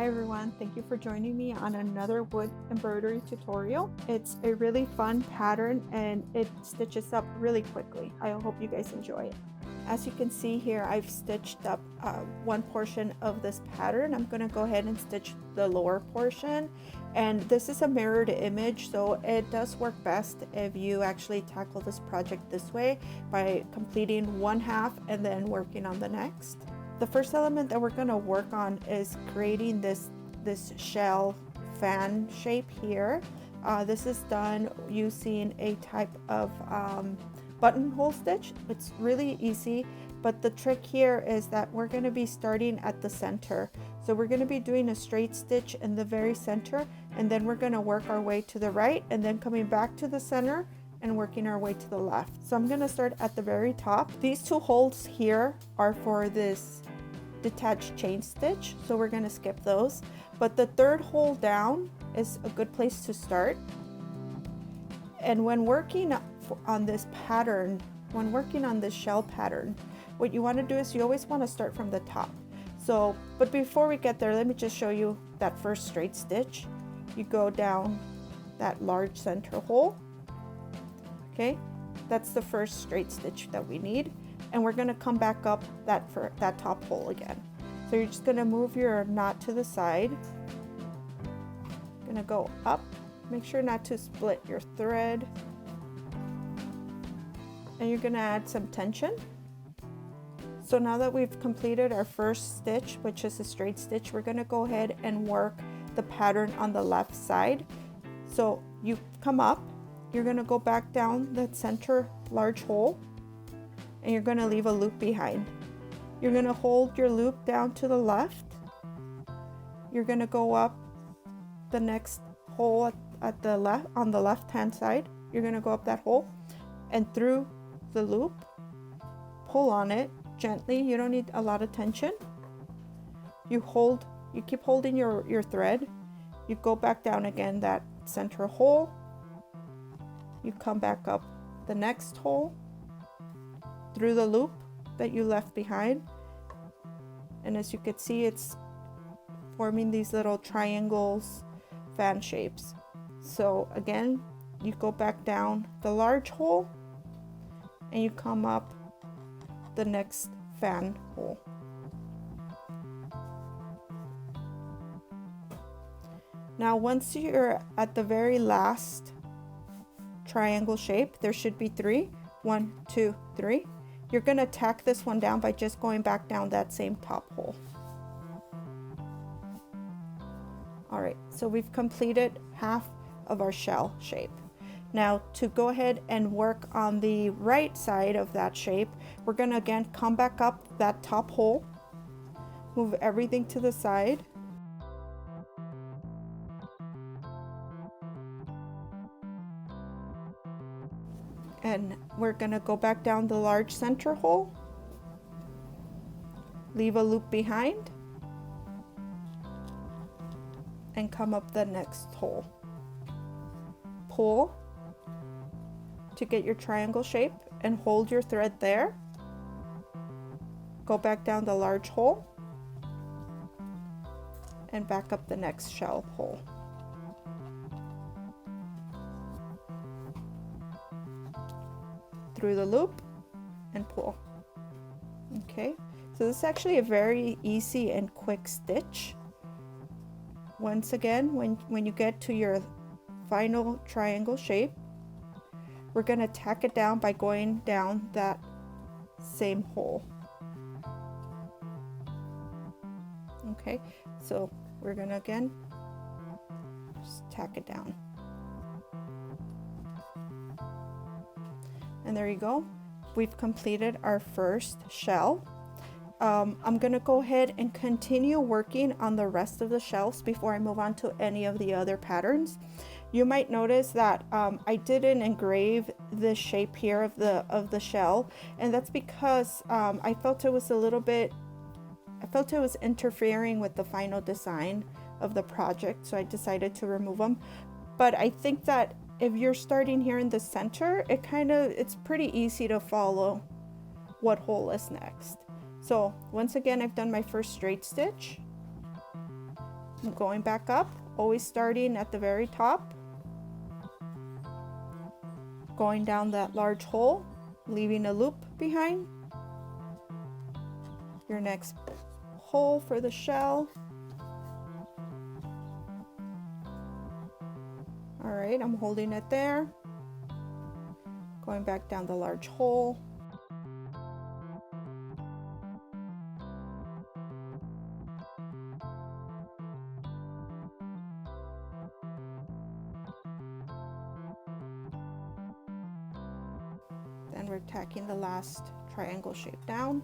everyone, thank you for joining me on another wood embroidery tutorial. It's a really fun pattern and it stitches up really quickly. I hope you guys enjoy it. As you can see here, I've stitched up one portion of this pattern. I'm going to go ahead and stitch the lower portion, and this is a mirrored image, so it does work best if you actually tackle this project this way by completing one half and then working on the next. The first element that we're going to work on is creating this shell fan shape here. This is done using a type of buttonhole stitch. It's really easy, but the trick here is that we're going to be starting at the center. So we're going to be doing a straight stitch in the very center, and then we're going to work our way to the right and then coming back to the center and working our way to the left. So I'm going to start at the very top. These two holes here are for this detached chain stitch, so we're going to skip those, but the third hole down is a good place to start. And when working on this pattern, when working on this shell pattern, what you want to do is you always want to start from the top. So, but before we get there, let me just show you that first straight stitch. You go down that large center hole. Okay, that's the first straight stitch that we need, and we're going to come back up that top hole again. So you're just going to move your knot to the side. Going to go up. Make sure not to split your thread. And you're going to add some tension. So now that we've completed our first stitch, which is a straight stitch, we're going to go ahead and work the pattern on the left side. So you come up, you're going to go back down that center large hole, and you're going to leave a loop behind. You're going to hold your loop down to the left. You're going to go up the next hole at the left, on the left hand side. You're going to go up that hole and through the loop, pull on it gently. You don't need a lot of tension. You keep holding your thread. You go back down again that center hole. You come back up the next hole through the loop that you left behind, and as you can see, it's forming these little triangles, fan shapes. So again, you go back down the large hole and you come up the next fan hole. Now once you're at the very last triangle shape, there should be three. 1, 2, 3. You're going to tack this one down by just going back down that same top hole. All right, so we've completed half of our shell shape. Now to go ahead and work on the right side of that shape, we're going to again come back up that top hole, move everything to the side, and we're going to go back down the large center hole, leave a loop behind, and come up the next hole. Pull to get your triangle shape and hold your thread there. Go back down the large hole and back up the next shell hole. Through the loop and pull. Okay, so this is actually a very easy and quick stitch. Once again, when you get to your final triangle shape, we're going to tack it down by going down that same hole. Okay, so we're going to again just tack it down. And there you go. We've completed our first shell. I'm going to go ahead and continue working on the rest of the shells before I move on to any of the other patterns. You might notice that I didn't engrave the shape here of the shell, and that's because I felt it was interfering with the final design of the project, so I decided to remove them. But I think that if you're starting here in the center, it's pretty easy to follow what hole is next. So once again, I've done my first straight stitch. I'm going back up, always starting at the very top, going down that large hole, leaving a loop behind. Your next hole for the shell. All right, I'm holding it there, going back down the large hole. Then we're tacking the last triangle shape down.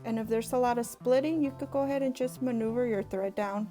And if there's a lot of splitting, you could go ahead and just maneuver your thread down.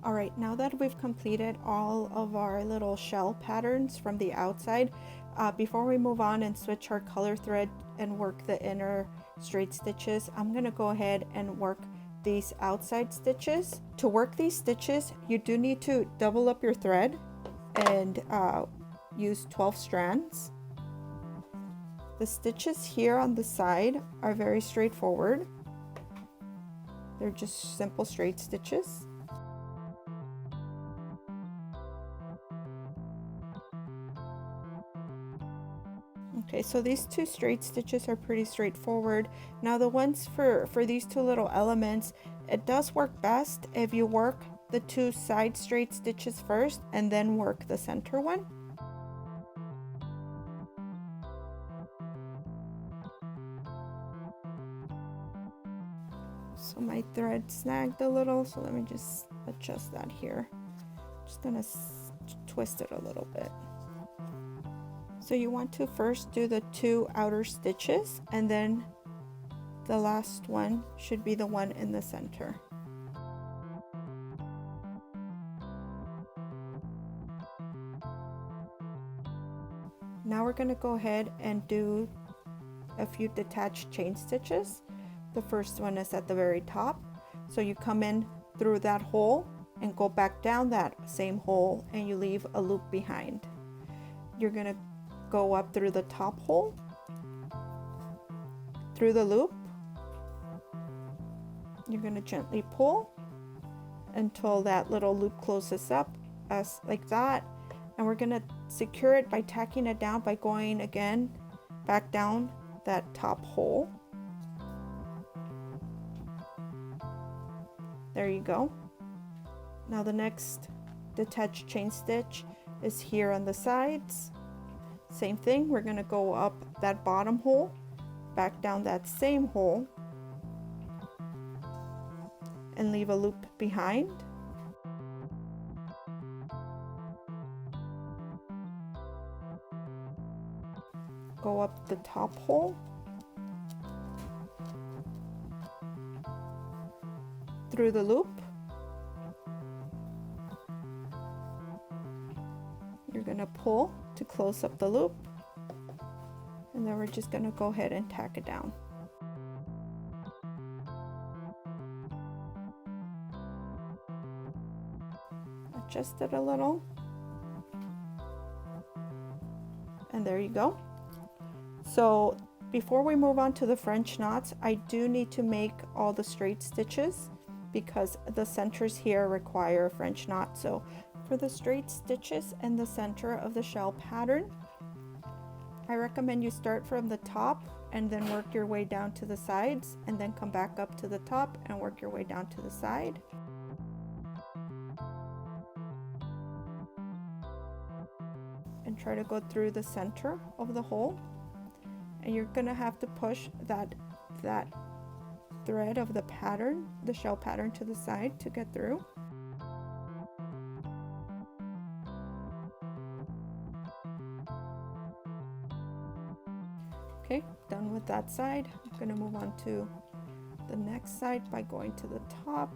All right, now that we've completed all of our little shell patterns from the outside, before we move on and switch our color thread and work the inner straight stitches, I'm gonna go ahead and work these outside stitches. To work these stitches, you do need to double up your thread and use 12 strands. The stitches here on the side are very straightforward. They're just simple straight stitches. Okay, so these two straight stitches are pretty straightforward. Now the ones for these two little elements, it does work best if you work the two side straight stitches first and then work the center one. So my thread snagged a little, so let me just adjust that here. Just gonna twist it a little bit. So you want to first do the two outer stitches, and then the last one should be the one in the center. Now we're going to go ahead and do a few detached chain stitches. The first one is at the very top. So you come in through that hole and go back down that same hole, and you leave a loop behind. You're going to go up through the top hole, through the loop. You're going to gently pull until that little loop closes up, as like that. And we're going to secure it by tacking it down by going again back down that top hole. There you go. Now the next detached chain stitch is here on the sides. Same thing, we're going to go up that bottom hole, back down that same hole, and leave a loop behind. Go up the top hole, through the loop. You're going to pull to close up the loop, and then we're just going to go ahead and tack it down. Adjust it a little, and there you go. So before we move on to the French knots, I do need to make all the straight stitches because the centers here require a French knot. So for the straight stitches in the center of the shell pattern, I recommend you start from the top and then work your way down to the sides, and then come back up to the top and work your way down to the side. And try to go through the center of the hole. And you're gonna have to push that thread of the pattern, the shell pattern, to the side to get through. Okay, done with that side. I'm gonna move on to the next side by going to the top.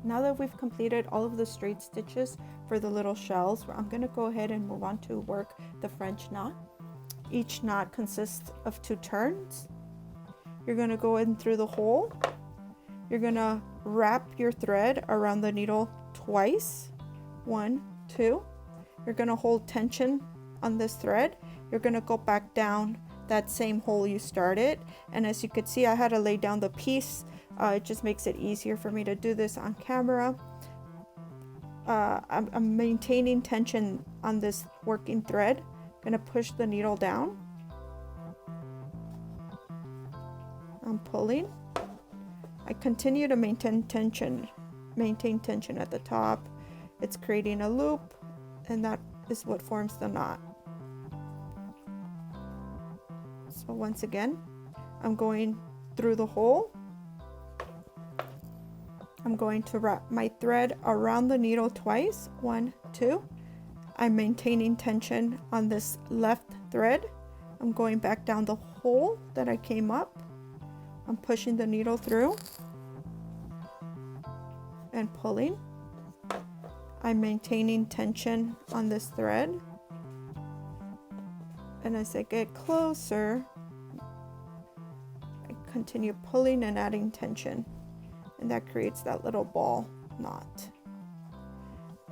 Now that we've completed all of the straight stitches for the little shells, I'm going to go ahead and move on to work the French knot. Each knot consists of 2 turns. You're going to go in through the hole. You're going to wrap your thread around the needle twice. 1, 2. You're going to hold tension on this thread. You're going to go back down that same hole you started, and as you could see, I had to lay down the piece. It just makes it easier for me to do this on camera. I'm maintaining tension on this working thread. I'm gonna push the needle down. I'm pulling. I continue to maintain tension at the top. It's creating a loop, and that is what forms the knot. So once again, I'm going through the hole. I'm going to wrap my thread around the needle twice. 1, 2. I'm maintaining tension on this left thread. I'm going back down the hole that I came up. I'm pushing the needle through and pulling. I'm maintaining tension on this thread. And as I get closer, I continue pulling and adding tension. And that creates that little ball knot.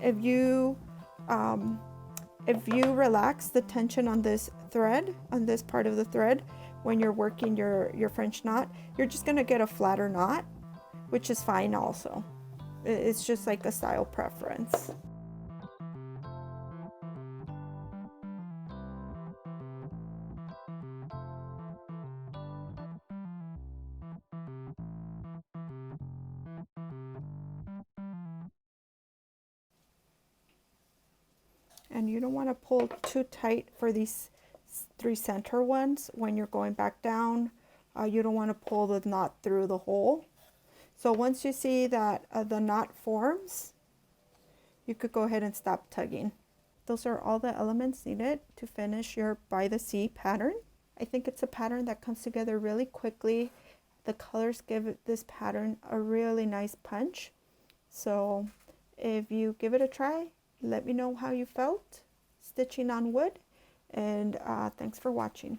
If you relax the tension on this thread, on this part of the thread, when you're working your French knot, you're just gonna get a flatter knot, which is fine also. It's just like a style preference. And you don't want to pull too tight for these 3 center ones when you're going back down. You don't want to pull the knot through the hole. So once you see that the knot forms, you could go ahead and stop tugging. Those are all the elements needed to finish your by the sea pattern. I think it's a pattern that comes together really quickly. The colors give this pattern a really nice punch. So if you give it a try, let me know how you felt stitching on wood. And thanks for watching.